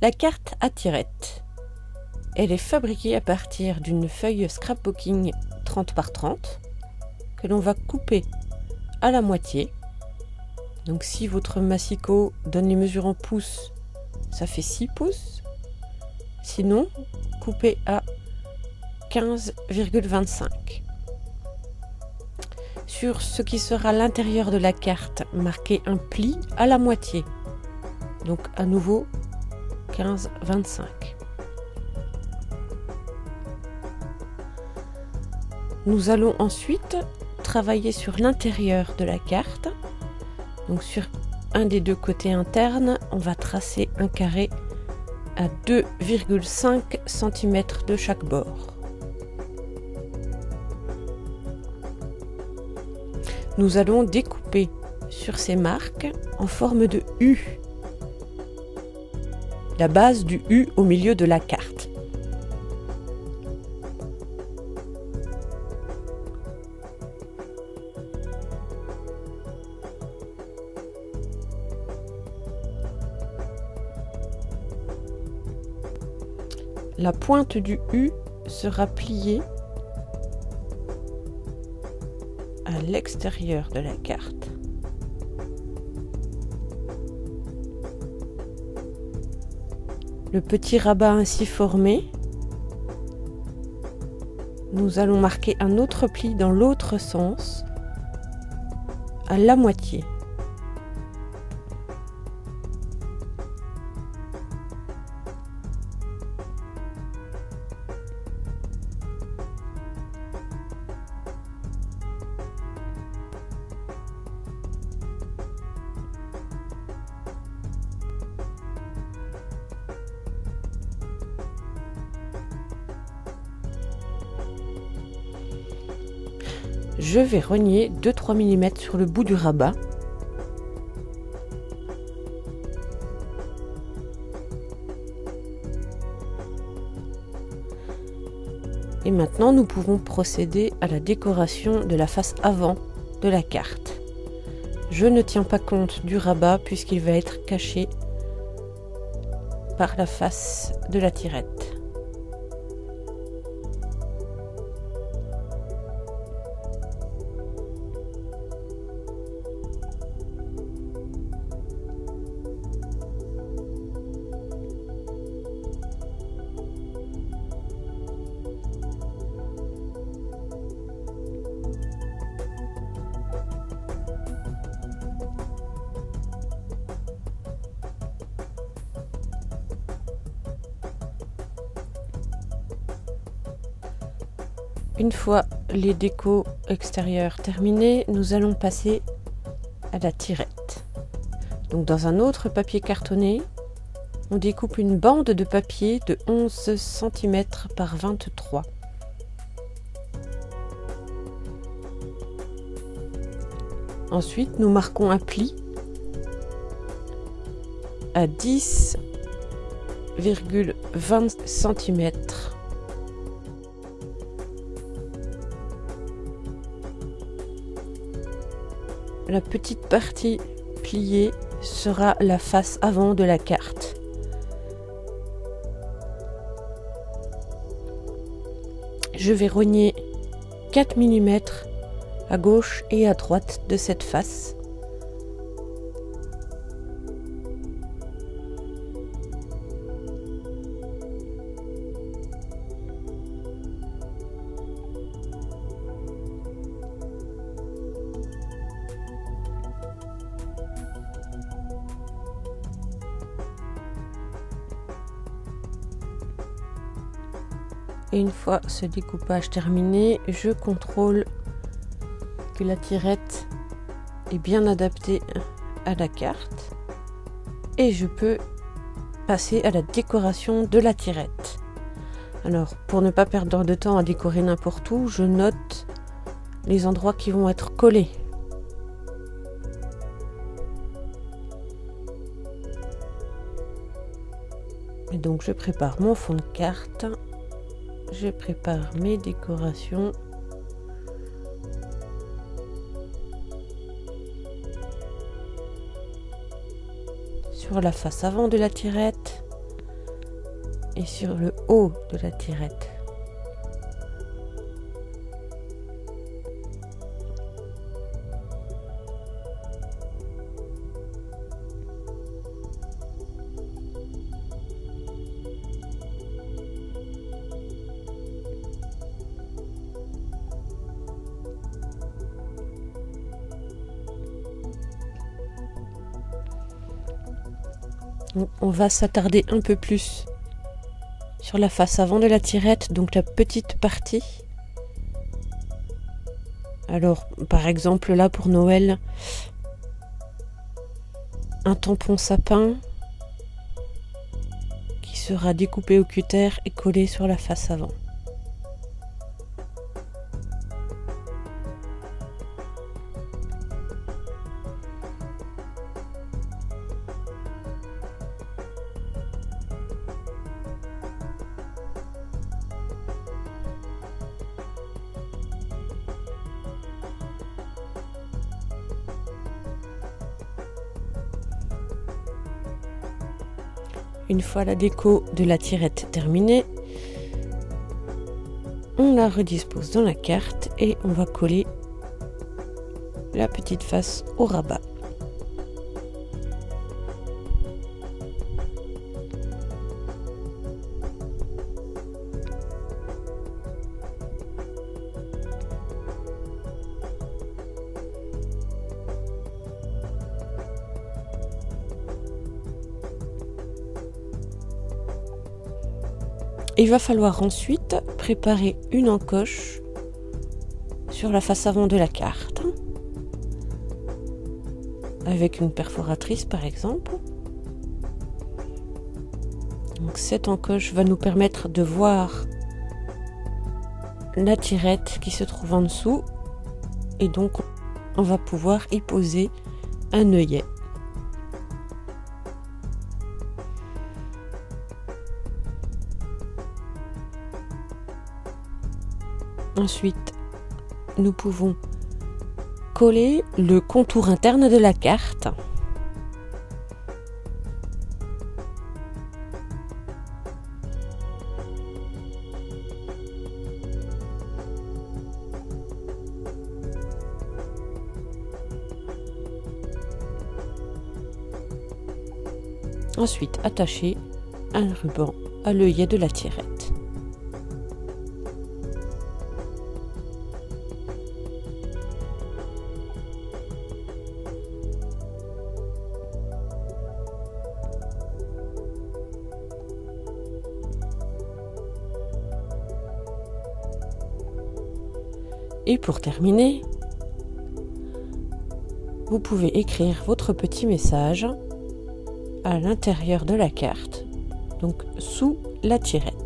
La carte à tirette. Elle est fabriquée à partir d'une feuille scrapbooking 30 par 30 que l'on va couper à la moitié. Donc si votre massicot donne les mesures en pouces, ça fait 6 pouces. Sinon, coupez à 15,25. Sur ce qui sera l'intérieur de la carte, marquez un pli à la moitié. Donc à nouveau 15,25. Nous allons ensuite travailler sur l'intérieur de la carte. Donc sur un des deux côtés internes, on va tracer un carré à 2,5 cm de chaque bord. Nous allons découper sur ces marques en forme de U. La base du U au milieu de la carte. La pointe du U sera pliée à l'extérieur de la carte. Le petit rabat ainsi formé, nous allons marquer un autre pli dans l'autre sens, à la moitié. Je vais rogner 2-3 mm sur le bout du rabat. Et maintenant, nous pouvons procéder à la décoration de la face avant de la carte. Je ne tiens pas compte du rabat puisqu'il va être caché par la face de la tirette. Une fois les décos extérieurs terminés, nous allons passer à la tirette. Donc dans un autre papier cartonné, on découpe une bande de papier de 11 cm par 23. Ensuite, nous marquons un pli à 10,20 cm. La petite partie pliée sera la face avant de la carte. Je vais rogner 4 mm à gauche et à droite de cette face. Et une fois ce découpage terminé, je contrôle que la tirette est bien adaptée à la carte et je peux passer à la décoration de la tirette. Alors, pour ne pas perdre de temps à décorer n'importe où, je note les endroits qui vont être collés. Et donc je prépare mon fond de carte. Je prépare mes décorations. Sur la face avant de la tirette, et sur le haut de la tirette. On va s'attarder un peu plus sur la face avant de la tirette, donc la petite partie. Alors, par exemple, là pour Noël, un tampon sapin qui sera découpé au cutter et collé sur la face avant. Une fois la déco de la tirette terminée, on la redispose dans la carte et on va coller la petite face au rabat. Il va falloir ensuite préparer une encoche sur la face avant de la carte, avec une perforatrice par exemple. Donc cette encoche va nous permettre de voir la tirette qui se trouve en dessous, et donc on va pouvoir y poser un œillet. Ensuite, nous pouvons coller le contour interne de la carte. Ensuite, attacher un ruban à l'œillet de la tirette. Et pour terminer, vous pouvez écrire votre petit message à l'intérieur de la carte, donc sous la tirette.